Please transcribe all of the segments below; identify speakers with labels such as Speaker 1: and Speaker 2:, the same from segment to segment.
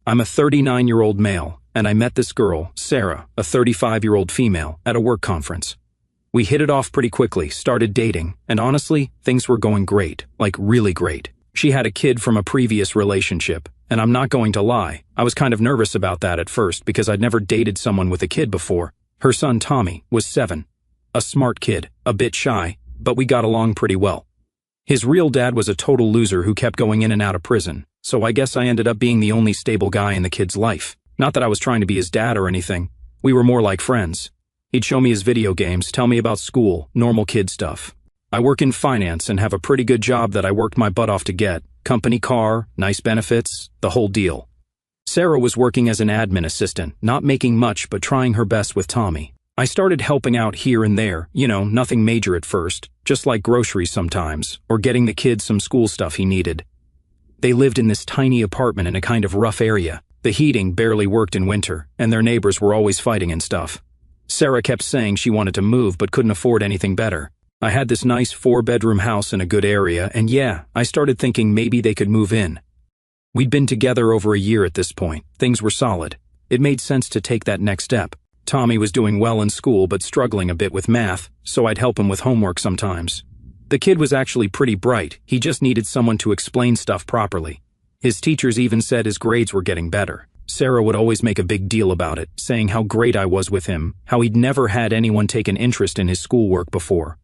Speaker 1: I'm a 39-year-old male, and I met this girl, Sarah, a 35-year-old female, at a work conference. We hit it off pretty quickly, started dating, and honestly, things were going great, like really great. She had a kid from a previous relationship, and I'm not going to lie, I was kind of nervous about that at first because I'd never dated someone with a kid before. Her son, Tommy, was 7. A smart kid, a bit shy, but we got along pretty well. His real dad was a total loser who kept going in and out of prison, so I guess I ended up being the only stable guy in the kid's life. Not that I was trying to be his dad or anything, we were more like friends. He'd show me his video games, tell me about school, normal kid stuff. I work in finance and have a pretty good job that I worked my butt off to get. Company car, nice benefits, the whole deal. Sarah was working as an admin assistant, not making much but trying her best with Tommy. I started helping out here and there, nothing major at first, just like groceries sometimes, or getting the kid some school stuff he needed. They lived in this tiny apartment in a kind of rough area. The heating barely worked in winter, and their neighbors were always fighting and stuff. Sarah kept saying she wanted to move but couldn't afford anything better. I had this nice 4-bedroom house in a good area, and yeah, I started thinking maybe they could move in. We'd been together over a year at this point. Things were solid. It made sense to take that next step. Tommy was doing well in school but struggling a bit with math, so I'd help him with homework sometimes. The kid was actually pretty bright, he just needed someone to explain stuff properly. His teachers even said his grades were getting better. Sarah would always make a big deal about it, saying how great I was with him, how he'd never had anyone take an interest in his schoolwork before.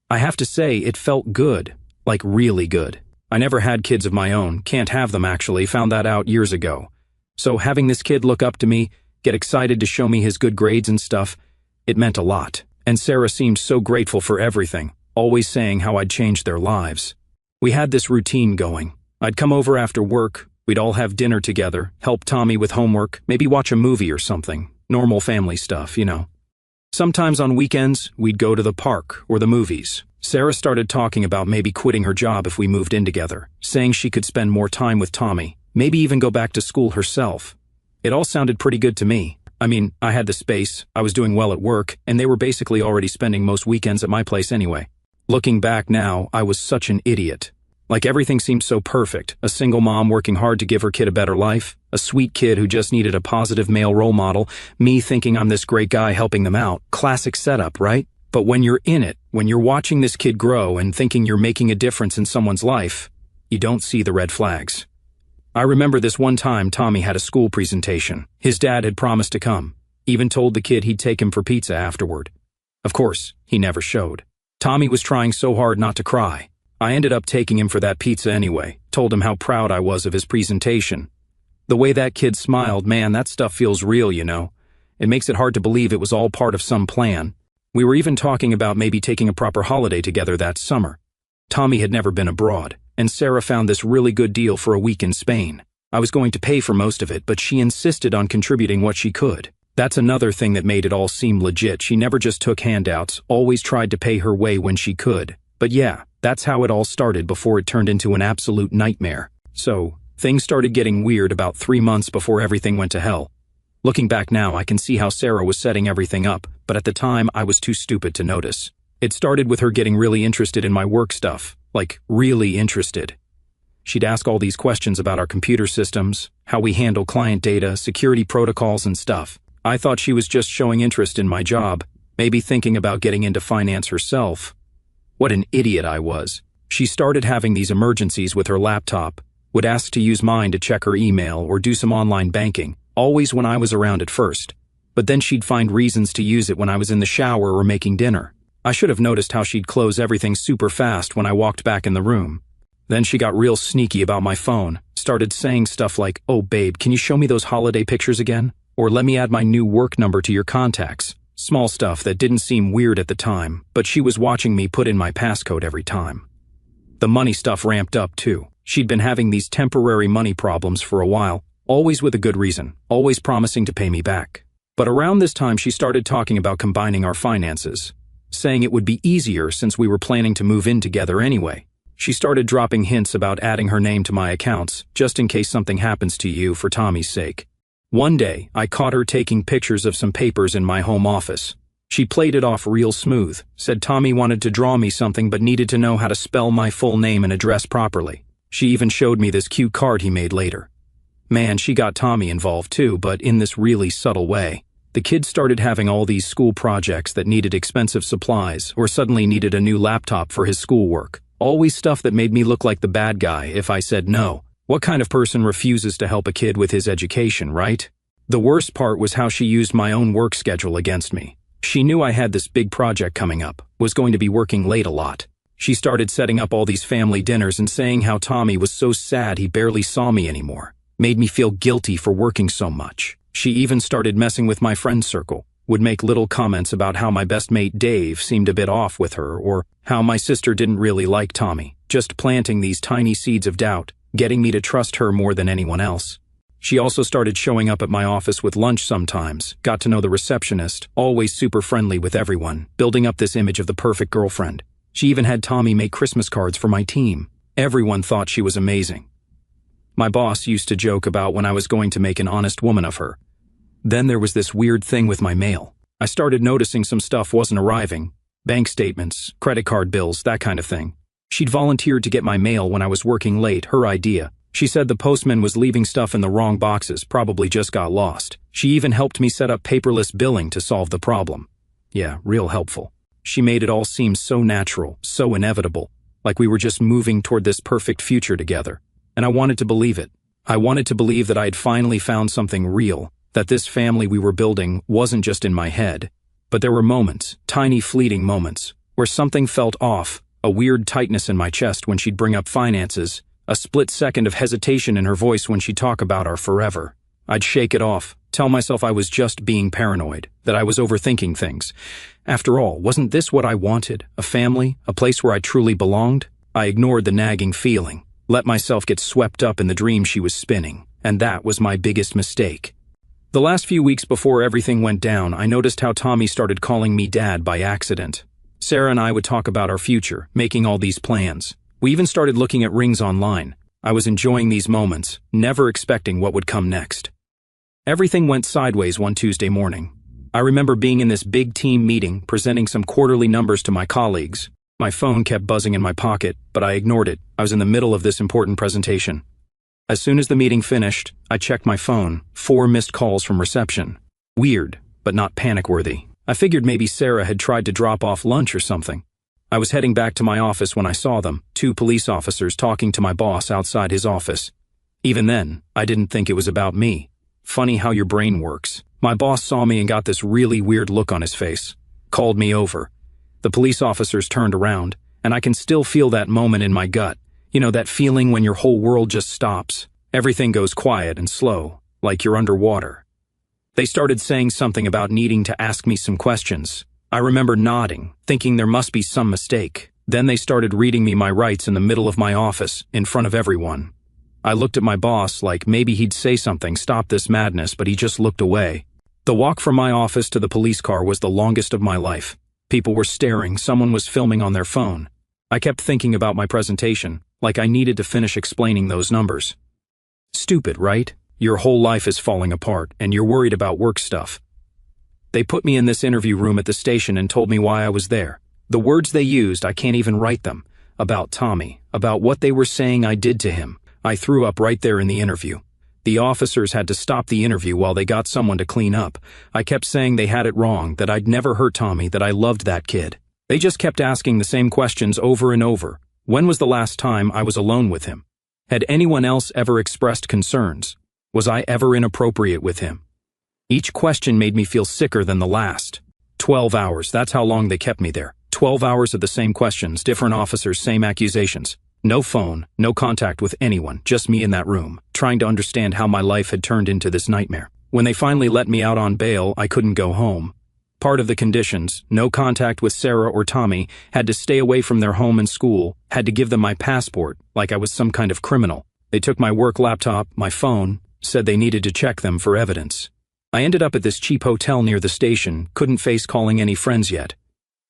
Speaker 1: I have to say, it felt good, like really good. I never had kids of my own, can't have them actually, found that out years ago. So having this kid look up to me, get excited to show me his good grades and stuff, it meant a lot. And Sarah seemed so grateful for everything, always saying how I'd changed their lives. We had this routine going. I'd come over after work, we'd all have dinner together, help Tommy with homework, maybe watch a movie or something. Normal family stuff, Sometimes on weekends, we'd go to the park or the movies. Sarah started talking about maybe quitting her job if we moved in together, saying she could spend more time with Tommy, maybe even go back to school herself. It all sounded pretty good to me. I mean, I had the space, I was doing well at work, and they were basically already spending most weekends at my place anyway. Looking back now, I was such an idiot. Like everything seemed so perfect, a single mom working hard to give her kid a better life, a sweet kid who just needed a positive male role model, me thinking I'm this great guy helping them out. Classic setup, right? But when you're in it, when you're watching this kid grow and thinking you're making a difference in someone's life, you don't see the red flags. I remember this one time Tommy had a school presentation. His dad had promised to come, even told the kid he'd take him for pizza afterward. Of course, he never showed. Tommy was trying so hard not to cry. I ended up taking him for that pizza anyway, told him how proud I was of his presentation. The way that kid smiled, man, that stuff feels real, It makes it hard to believe it was all part of some plan. We were even talking about maybe taking a proper holiday together that summer. Tommy had never been abroad, and Sarah found this really good deal for a week in Spain. I was going to pay for most of it, but she insisted on contributing what she could. That's another thing that made it all seem legit. She never just took handouts, always tried to pay her way when she could. But yeah, that's how it all started before it turned into an absolute nightmare. So, things started getting weird about 3 months before everything went to hell. Looking back now, I can see how Sarah was setting everything up, but at the time, I was too stupid to notice. It started with her getting really interested in my work stuff, like really interested. She'd ask all these questions about our computer systems, how we handle client data, security protocols and stuff. I thought she was just showing interest in my job, maybe thinking about getting into finance herself. What an idiot I was. She started having these emergencies with her laptop, would ask to use mine to check her email or do some online banking, always when I was around at first. But then she'd find reasons to use it when I was in the shower or making dinner. I should have noticed how she'd close everything super fast when I walked back in the room. Then she got real sneaky about my phone, started saying stuff like, "Oh babe, can you show me those holiday pictures again? Or let me add my new work number to your contacts." Small stuff that didn't seem weird at the time, but she was watching me put in my passcode every time. The money stuff ramped up too. She'd been having these temporary money problems for a while, always with a good reason, always promising to pay me back. But around this time she started talking about combining our finances, saying it would be easier since we were planning to move in together anyway. She started dropping hints about adding her name to my accounts, just in case something happens to you for Tommy's sake. One day, I caught her taking pictures of some papers in my home office. She played it off real smooth, said Tommy wanted to draw me something but needed to know how to spell my full name and address properly. She even showed me this cute card he made later. Man, she got Tommy involved too, but in this really subtle way. The kid started having all these school projects that needed expensive supplies, or suddenly needed a new laptop for his schoolwork. Always stuff that made me look like the bad guy if I said no. What kind of person refuses to help a kid with his education, right? The worst part was how she used my own work schedule against me. She knew I had this big project coming up, was going to be working late a lot. She started setting up all these family dinners and saying how Tommy was so sad he barely saw me anymore. Made me feel guilty for working so much. She even started messing with my friend circle. Would make little comments about how my best mate Dave seemed a bit off with her, or how my sister didn't really like Tommy, just planting these tiny seeds of doubt, getting me to trust her more than anyone else. She also started showing up at my office with lunch sometimes, got to know the receptionist, always super friendly with everyone, building up this image of the perfect girlfriend. She even had Tommy make Christmas cards for my team. Everyone thought she was amazing. My boss used to joke about when I was going to make an honest woman of her. Then there was this weird thing with my mail. I started noticing some stuff wasn't arriving. Bank statements, credit card bills, that kind of thing. She'd volunteered to get my mail when I was working late, her idea. She said the postman was leaving stuff in the wrong boxes, probably just got lost. She even helped me set up paperless billing to solve the problem. Yeah, real helpful. She made it all seem so natural, so inevitable, like we were just moving toward this perfect future together. And I wanted to believe it. I wanted to believe that I had finally found something real, that this family we were building wasn't just in my head. But there were moments, tiny fleeting moments, where something felt off, a weird tightness in my chest when she'd bring up finances, a split second of hesitation in her voice when she'd talk about our forever. I'd shake it off, tell myself I was just being paranoid, that I was overthinking things. After all, wasn't this what I wanted? A family, a place where I truly belonged? I ignored the nagging feeling, let myself get swept up in the dream she was spinning, and that was my biggest mistake. The last few weeks before everything went down, I noticed how Tommy started calling me Dad by accident. Sarah and I would talk about our future, making all these plans. We even started looking at rings online. I was enjoying these moments, never expecting what would come next. Everything went sideways one Tuesday morning. I remember being in this big team meeting, presenting some quarterly numbers to my colleagues. My phone kept buzzing in my pocket, but I ignored it. I was in the middle of this important presentation. As soon as the meeting finished, I checked my phone, 4 missed calls from reception. Weird, but not panic-worthy. I figured maybe Sarah had tried to drop off lunch or something. I was heading back to my office when I saw them, 2 police officers talking to my boss outside his office. Even then, I didn't think it was about me. Funny how your brain works. My boss saw me and got this really weird look on his face. Called me over. The police officers turned around, and I can still feel that moment in my gut. You know, that feeling when your whole world just stops. Everything goes quiet and slow, like you're underwater. They started saying something about needing to ask me some questions. I remember nodding, thinking there must be some mistake. Then they started reading me my rights in the middle of my office, in front of everyone. I looked at my boss like maybe he'd say something, stop this madness, but he just looked away. The walk from my office to the police car was the longest of my life. People were staring, someone was filming on their phone. I kept thinking about my presentation, like I needed to finish explaining those numbers. Stupid, right? Your whole life is falling apart, and you're worried about work stuff. They put me in this interview room at the station and told me why I was there. The words they used, I can't even write them. About Tommy, about what they were saying I did to him. I threw up right there in the interview. The officers had to stop the interview while they got someone to clean up. I kept saying they had it wrong, that I'd never hurt Tommy, that I loved that kid. They just kept asking the same questions over and over. When was the last time I was alone with him? Had anyone else ever expressed concerns? Was I ever inappropriate with him? Each question made me feel sicker than the last. 12 hours, that's how long they kept me there. 12 hours of the same questions, different officers, same accusations. No phone, no contact with anyone, just me in that room, trying to understand how my life had turned into this nightmare. When they finally let me out on bail, I couldn't go home. Part of the conditions, no contact with Sarah or Tommy, had to stay away from their home and school, had to give them my passport, like I was some kind of criminal. They took my work laptop, my phone, said they needed to check them for evidence. I ended up at this cheap hotel near the station, couldn't face calling any friends yet.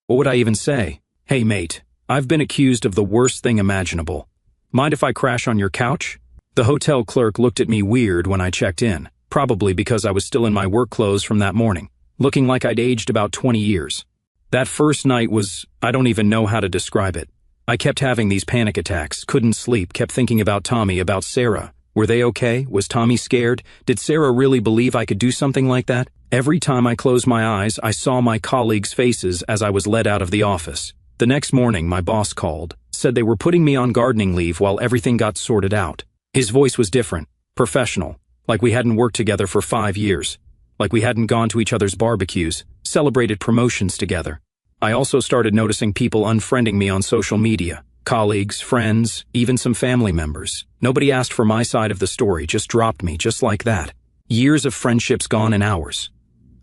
Speaker 1: What would I even say? Hey mate, I've been accused of the worst thing imaginable. Mind if I crash on your couch? The hotel clerk looked at me weird when I checked in, probably because I was still in my work clothes from that morning, looking like I'd aged about 20 years. That first night was, I don't even know how to describe it. I kept having these panic attacks, couldn't sleep, kept thinking about Tommy, about Sarah, Were they okay? Was Tommy scared? Did Sarah really believe I could do something like that? Every time I closed my eyes, I saw my colleagues' faces as I was led out of the office. The next morning, my boss called, said they were putting me on gardening leave while everything got sorted out. His voice was different, professional, like we hadn't worked together for 5 years, like we hadn't gone to each other's barbecues, celebrated promotions together. I also started noticing people unfriending me on social media. Colleagues, friends, even some family members. Nobody asked for my side of the story, just dropped me, just like that. Years of friendships gone in hours.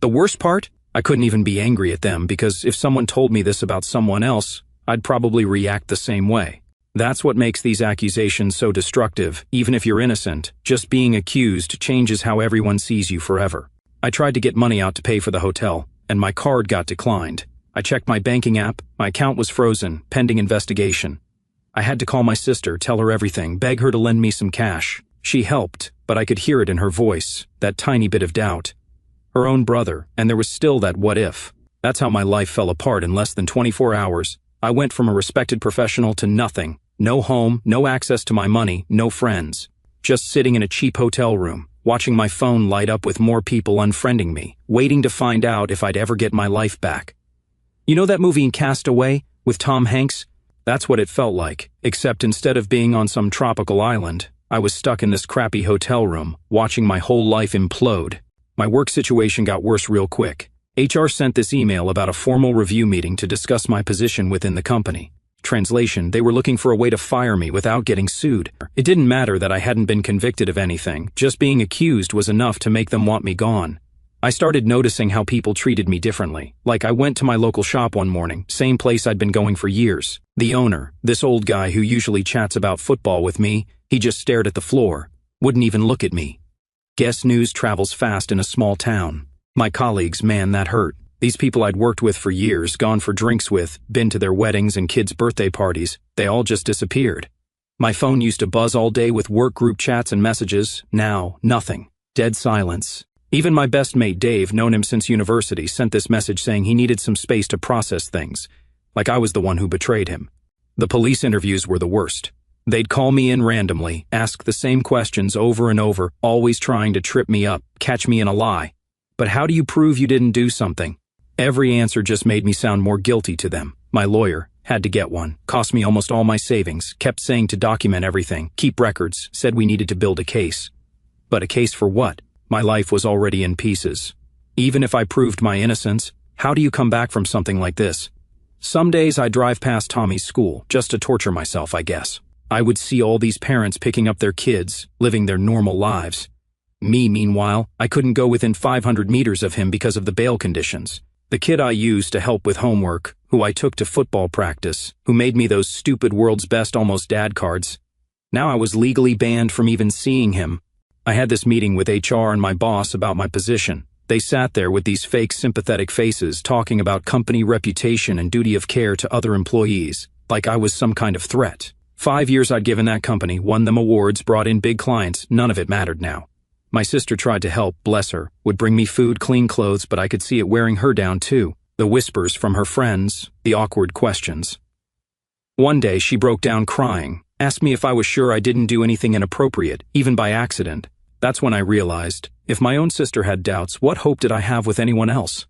Speaker 1: The worst part? I couldn't even be angry at them because if someone told me this about someone else, I'd probably react the same way. That's what makes these accusations so destructive. Even if you're innocent, just being accused changes how everyone sees you forever. I tried to get money out to pay for the hotel, and my card got declined. I checked my banking app, my account was frozen, pending investigation. I had to call my sister, tell her everything, beg her to lend me some cash. She helped, but I could hear it in her voice, that tiny bit of doubt. Her own brother, and there was still that what if. That's how my life fell apart in less than 24 hours. I went from a respected professional to nothing. No home, no access to my money, no friends. Just sitting in a cheap hotel room, watching my phone light up with more people unfriending me, waiting to find out if I'd ever get my life back. You know that movie Castaway with Tom Hanks? That's what it felt like, except instead of being on some tropical island, I was stuck in this crappy hotel room, watching my whole life implode. My work situation got worse real quick. HR sent this email about a formal review meeting to discuss my position within the company. Translation, they were looking for a way to fire me without getting sued. It didn't matter that I hadn't been convicted of anything, just being accused was enough to make them want me gone. I started noticing how people treated me differently. Like I went to my local shop one morning, same place I'd been going for years. The owner, this old guy who usually chats about football with me, he just stared at the floor, wouldn't even look at me. Guess news travels fast in a small town. My colleagues, man, that hurt. These people I'd worked with for years, gone for drinks with, been to their weddings and kids' birthday parties, they all just disappeared. My phone used to buzz all day with work group chats and messages. Now, nothing. Dead silence. Even my best mate Dave, known him since university, sent this message saying he needed some space to process things, like I was the one who betrayed him. The police interviews were the worst. They'd call me in randomly, ask the same questions over and over, always trying to trip me up, catch me in a lie. But how do you prove you didn't do something? Every answer just made me sound more guilty to them. My lawyer had to get one, cost me almost all my savings, kept saying to document everything, keep records, said we needed to build a case. But a case for what? My life was already in pieces. Even if I proved my innocence, how do you come back from something like this? Some days I'd drive past Tommy's school, just to torture myself, I guess. I would see all these parents picking up their kids, living their normal lives. Me, meanwhile, I couldn't go within 500 meters of him because of the bail conditions. The kid I used to help with homework, who I took to football practice, who made me those stupid world's best almost dad cards. Now I was legally banned from even seeing him. I had this meeting with HR and my boss about my position. They sat there with these fake sympathetic faces talking about company reputation and duty of care to other employees, like I was some kind of threat. 5 years I'd given that company, won them awards, brought in big clients, none of it mattered now. My sister tried to help, bless her, would bring me food, clean clothes, but I could see it wearing her down too. The whispers from her friends, the awkward questions. One day she broke down crying, asked me if I was sure I didn't do anything inappropriate, even by accident. That's when I realized, if my own sister had doubts, what hope did I have with anyone else?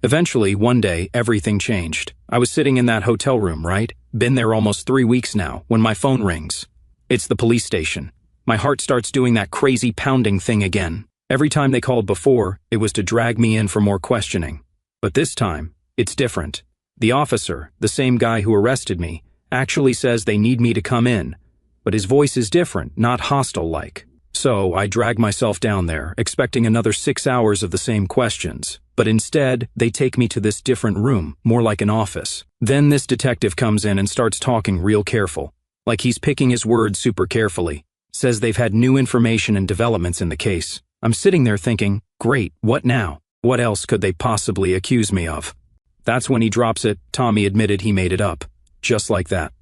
Speaker 1: Eventually, one day, everything changed. I was sitting in that hotel room, right? Been there almost 3 weeks now, when my phone rings. It's the police station. My heart starts doing that crazy pounding thing again. Every time they called before, it was to drag me in for more questioning. But this time, it's different. The officer, the same guy who arrested me, actually says they need me to come in. But his voice is different, not hostile-like. So I drag myself down there, expecting another 6 hours of the same questions. But instead, they take me to this different room, more like an office. Then this detective comes in and starts talking real careful, like he's picking his words super carefully. Says they've had new information and developments in the case. I'm sitting there thinking, great, what now? What else could they possibly accuse me of? That's when he drops it. Tommy admitted he made it up. Just like that.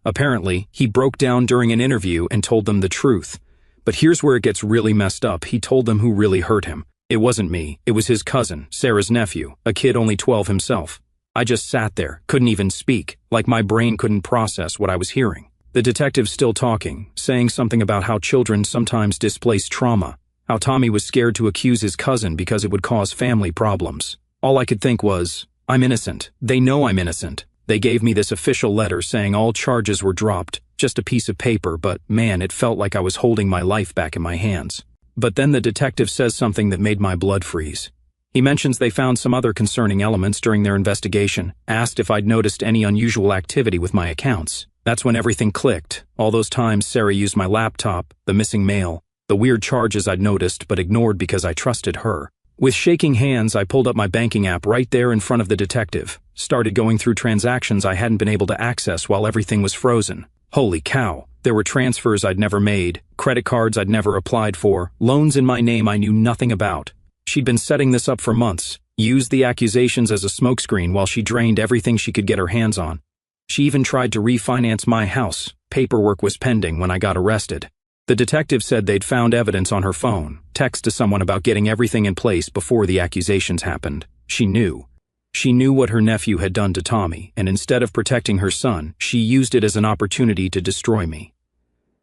Speaker 1: Apparently, he broke down during an interview and told them the truth. But here's where it gets really messed up. He told them who really hurt him. It wasn't me. It was his cousin, Sarah's nephew, a kid only 12 himself. I just sat there, couldn't even speak, like my brain couldn't process what I was hearing. The detective's still talking, saying something about how children sometimes displace trauma, how Tommy was scared to accuse his cousin because it would cause family problems. All I could think was, I'm innocent. They know I'm innocent. They gave me this official letter saying all charges were dropped, just a piece of paper, but man, it felt like I was holding my life back in my hands. But then the detective says something that made my blood freeze. He mentions they found some other concerning elements during their investigation, asked if I'd noticed any unusual activity with my accounts. That's when everything clicked. All those times Sarah used my laptop, the missing mail, the weird charges I'd noticed but ignored because I trusted her. With shaking hands, I pulled up my banking app right there in front of the detective, started going through transactions I hadn't been able to access while everything was frozen. Holy cow, there were transfers I'd never made, credit cards I'd never applied for, loans in my name I knew nothing about. She'd been setting this up for months, used the accusations as a smokescreen while she drained everything she could get her hands on. She even tried to refinance my house. Paperwork was pending when I got arrested. The detective said they'd found evidence on her phone, text to someone about getting everything in place before the accusations happened. She knew. She knew what her nephew had done to Tommy, and instead of protecting her son, she used it as an opportunity to destroy me.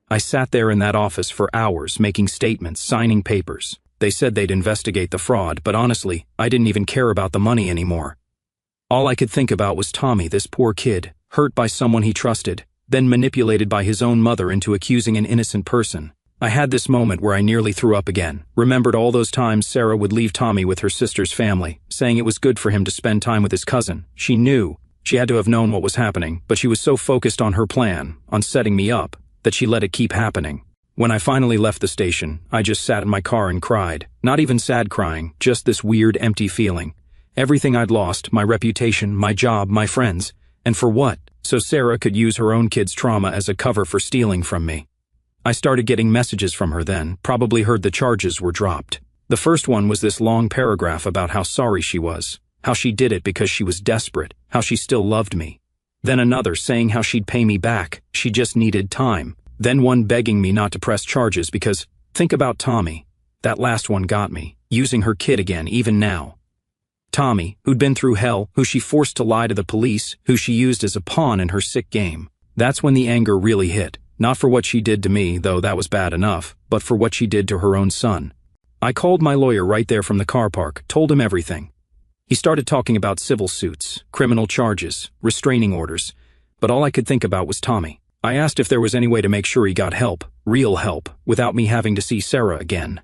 Speaker 1: I sat there in that office for hours, making statements, signing papers. They said they'd investigate the fraud, but honestly, I didn't even care about the money anymore. All I could think about was Tommy, this poor kid, hurt by someone he trusted, then manipulated by his own mother into accusing an innocent person. I had this moment where I nearly threw up again, remembered all those times Sarah would leave Tommy with her sister's family, saying it was good for him to spend time with his cousin. She knew. She had to have known what was happening, but she was so focused on her plan, on setting me up, that she let it keep happening. When I finally left the station, I just sat in my car and cried. Not even sad crying, just this weird, empty feeling. Everything I'd lost, my reputation, my job, my friends. And for what? So Sarah could use her own kid's trauma as a cover for stealing from me. I started getting messages from her then, probably heard the charges were dropped. The first one was this long paragraph about how sorry she was, how she did it because she was desperate, how she still loved me. Then another saying how she'd pay me back, she just needed time. Then one begging me not to press charges because, think about Tommy. That last one got me, using her kid again even now. Tommy, who'd been through hell, who she forced to lie to the police, who she used as a pawn in her sick game. That's when the anger really hit. Not for what she did to me, though that was bad enough, but for what she did to her own son. I called my lawyer right there from the car park, told him everything. He started talking about civil suits, criminal charges, restraining orders, but all I could think about was Tommy. I asked if there was any way to make sure he got help, real help, without me having to see Sarah again.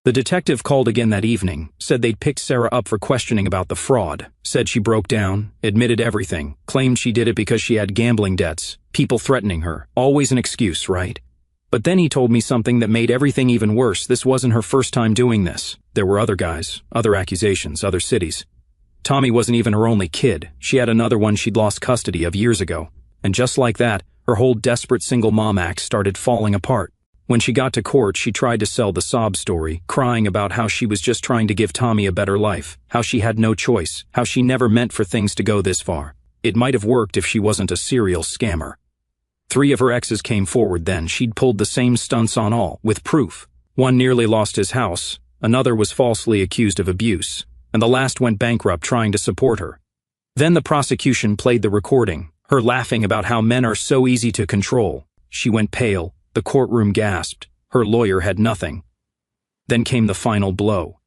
Speaker 1: The detective called again that evening, said they'd picked Sarah up for questioning about the fraud, said she broke down, admitted everything, claimed she did it because she had gambling debts, people threatening her, always an excuse, right? But then he told me something that made everything even worse. This wasn't her first time doing this. There were other guys, other accusations, other cities. Tommy wasn't even her only kid. She had another one she'd lost custody of years ago. And just like that, her whole desperate single mom act started falling apart. When she got to court, she tried to sell the sob story, crying about how she was just trying to give Tommy a better life, how she had no choice, how she never meant for things to go this far. It might have worked if she wasn't a serial scammer. 3 of her exes came forward then. She'd pulled the same stunts on all, with proof. One nearly lost his house, another was falsely accused of abuse, and the last went bankrupt trying to support her. Then the prosecution played the recording, her laughing about how men are so easy to control. She went pale, the courtroom gasped, her lawyer had nothing. Then came the final blow.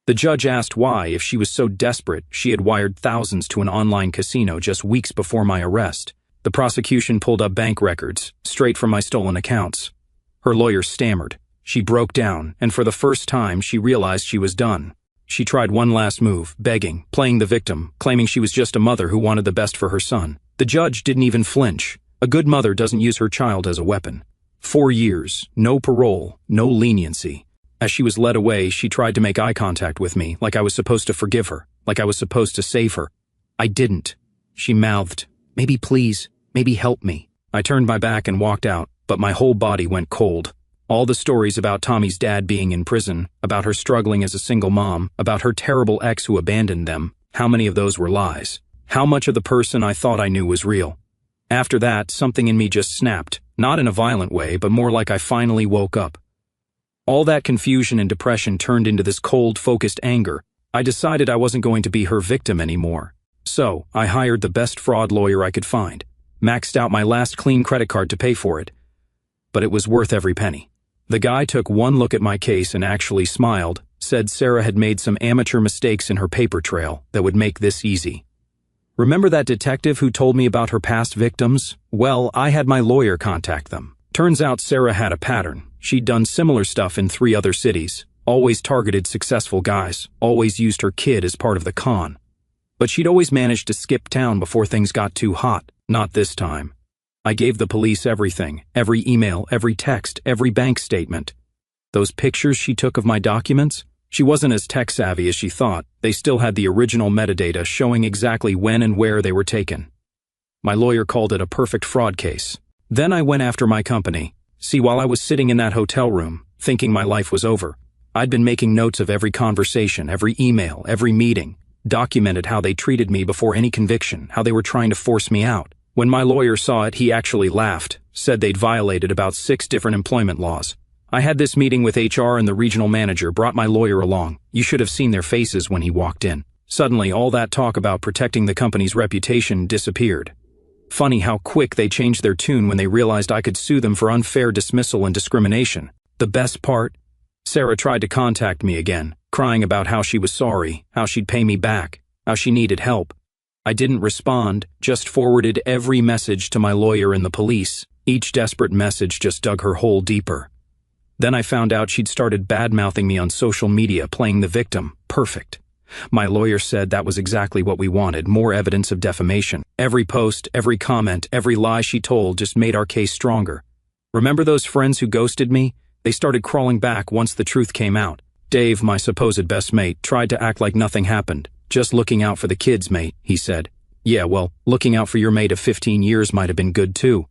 Speaker 1: The judge asked why, if she was so desperate, she had wired thousands to an online casino just weeks before my arrest. The prosecution pulled up bank records, straight from my stolen accounts. Her lawyer stammered. She broke down, and for the first time she realized she was done. She tried one last move, begging, playing the victim, claiming she was just a mother who wanted the best for her son. The judge didn't even flinch. A good mother doesn't use her child as a weapon. 4 years, no parole, no leniency. As she was led away, she tried to make eye contact with me, like I was supposed to forgive her, like I was supposed to save her. I didn't. She mouthed, "Maybe please, maybe help me." I turned my back and walked out, but my whole body went cold. All the stories about Tommy's dad being in prison, about her struggling as a single mom, about her terrible ex who abandoned them, how many of those were lies? How much of the person I thought I knew was real? After that, something in me just snapped, not in a violent way, but more like I finally woke up. All that confusion and depression turned into this cold, focused anger. I decided I wasn't going to be her victim anymore. So, I hired the best fraud lawyer I could find. maxed out my last clean credit card to pay for it. But it was worth every penny. The guy took one look at my case and actually smiled, said Sarah had made some amateur mistakes in her paper trail that would make this easy. Remember that detective who told me about her past victims? Well, I had my lawyer contact them. Turns out Sarah had a pattern. She'd done similar stuff in 3 other cities, always targeted successful guys, always used her kid as part of the con. But she'd always managed to skip town before things got too hot. Not this time. I gave the police everything, every email, every text, every bank statement. Those pictures she took of my documents? She wasn't as tech-savvy as she thought. They still had the original metadata showing exactly when and where they were taken. My lawyer called it a perfect fraud case. Then I went after my company. See, while I was sitting in that hotel room, thinking my life was over, I'd been making notes of every conversation, every email, every meeting, documented how they treated me before any conviction, how they were trying to force me out. When my lawyer saw it, he actually laughed, said they'd violated about 6 different employment laws. I had this meeting with HR and the regional manager brought my lawyer along. You should have seen their faces when he walked in. Suddenly, all that talk about protecting the company's reputation disappeared. Funny how quick they changed their tune when they realized I could sue them for unfair dismissal and discrimination. The best part? Sarah tried to contact me again, crying about how she was sorry, how she'd pay me back, how she needed help. I didn't respond, just forwarded every message to my lawyer and the police. Each desperate message just dug her hole deeper. Then I found out she'd started bad-mouthing me on social media, playing the victim. Perfect. My lawyer said that was exactly what we wanted, more evidence of defamation. Every post, every comment, every lie she told just made our case stronger. Remember those friends who ghosted me? They started crawling back once the truth came out. Dave, my supposed best mate, tried to act like nothing happened. Just looking out for the kids, mate, he said. Yeah, well, looking out for your mate of 15 years might have been good too.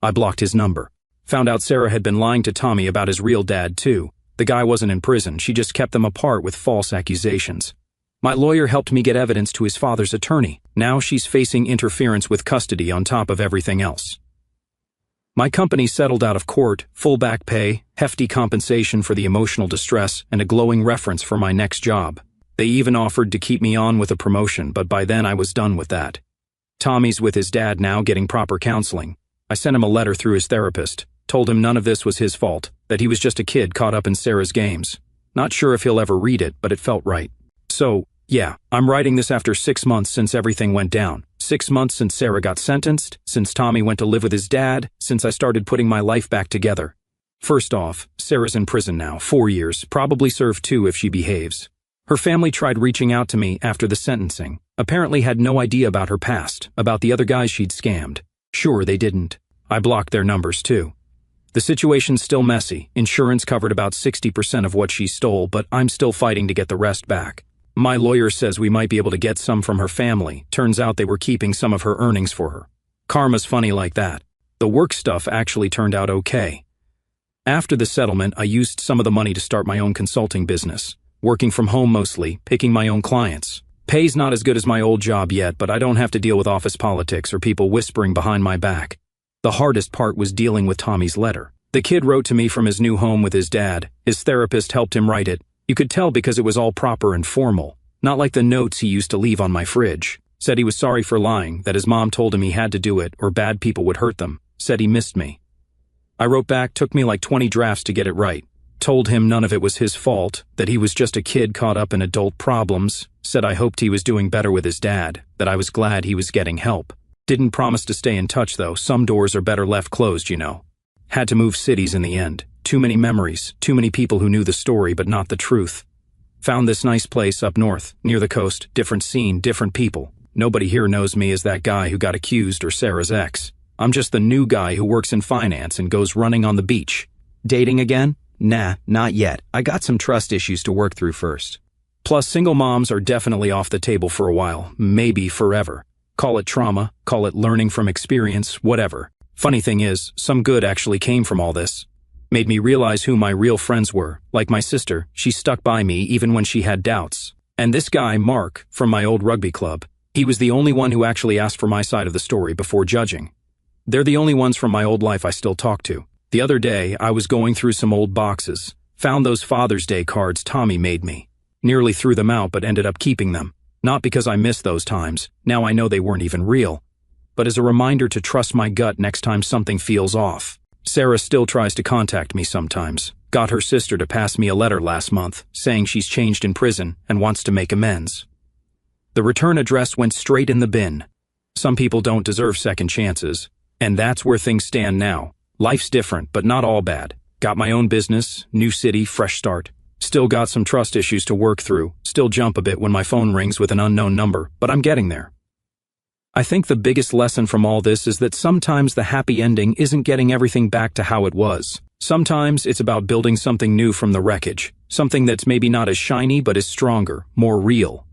Speaker 1: I blocked his number. Found out Sarah had been lying to Tommy about his real dad too. The guy wasn't in prison, she just kept them apart with false accusations. My lawyer helped me get evidence to his father's attorney. Now she's facing interference with custody on top of everything else. My company settled out of court, full back pay, hefty compensation for the emotional distress, and a glowing reference for my next job. They even offered to keep me on with a promotion, but by then I was done with that. Tommy's with his dad now, getting proper counseling. I sent him a letter through his therapist, told him none of this was his fault, that he was just a kid caught up in Sarah's games. Not sure if he'll ever read it, but it felt right. So, yeah, I'm writing this after 6 months since everything went down. 6 months since Sarah got sentenced, since Tommy went to live with his dad, since I started putting my life back together. First off, Sarah's in prison now, 4 years, probably serve 2 if she behaves. Her family tried reaching out to me after the sentencing, apparently had no idea about her past, about the other guys she'd scammed. Sure, they didn't. I blocked their numbers too. The situation's still messy. Insurance covered about 60% of what she stole, but I'm still fighting to get the rest back. My lawyer says we might be able to get some from her family. Turns out they were keeping some of her earnings for her. Karma's funny like that. The work stuff actually turned out okay. After the settlement, I used some of the money to start my own consulting business. Working from home mostly, picking my own clients. Pay's not as good as my old job yet, but I don't have to deal with office politics or people whispering behind my back. The hardest part was dealing with Tommy's letter. The kid wrote to me from his new home with his dad. His therapist helped him write it. You could tell because it was all proper and formal, not like the notes he used to leave on my fridge. Said he was sorry for lying, that his mom told him he had to do it or bad people would hurt them. Said he missed me. I wrote back, took me like 20 drafts to get it right. Told him none of it was his fault, that he was just a kid caught up in adult problems. Said I hoped he was doing better with his dad, that I was glad he was getting help. Didn't promise to stay in touch though, some doors are better left closed, you know. Had to move cities in the end. Too many memories, too many people who knew the story but not the truth. Found this nice place up north, near the coast, different scene, different people. Nobody here knows me as that guy who got accused or Sarah's ex. I'm just the new guy who works in finance and goes running on the beach. Dating again? Nah, not yet. I got some trust issues to work through first. Plus, single moms are definitely off the table for a while, maybe forever. Call it trauma, call it learning from experience, whatever. Funny thing is, some good actually came from all this. Made me realize who my real friends were. Like my sister, she stuck by me even when she had doubts. And this guy, Mark, from my old rugby club, he was the only one who actually asked for my side of the story before judging. They're the only ones from my old life I still talk to. The other day, I was going through some old boxes, found those Father's Day cards Tommy made me. Nearly threw them out but ended up keeping them. Not because I missed those times, now I know they weren't even real. but as a reminder to trust my gut next time something feels off. Sarah still tries to contact me sometimes. Got her sister to pass me a letter last month, saying she's changed in prison and wants to make amends. The return address went straight in the bin. Some people don't deserve second chances. And that's where things stand now. Life's different, but not all bad. Got my own business, new city, fresh start. Still got some trust issues to work through. Still jump a bit when my phone rings with an unknown number, but I'm getting there. I think the biggest lesson from all this is that sometimes the happy ending isn't getting everything back to how it was. Sometimes it's about building something new from the wreckage. Something that's maybe not as shiny, but is stronger, more real.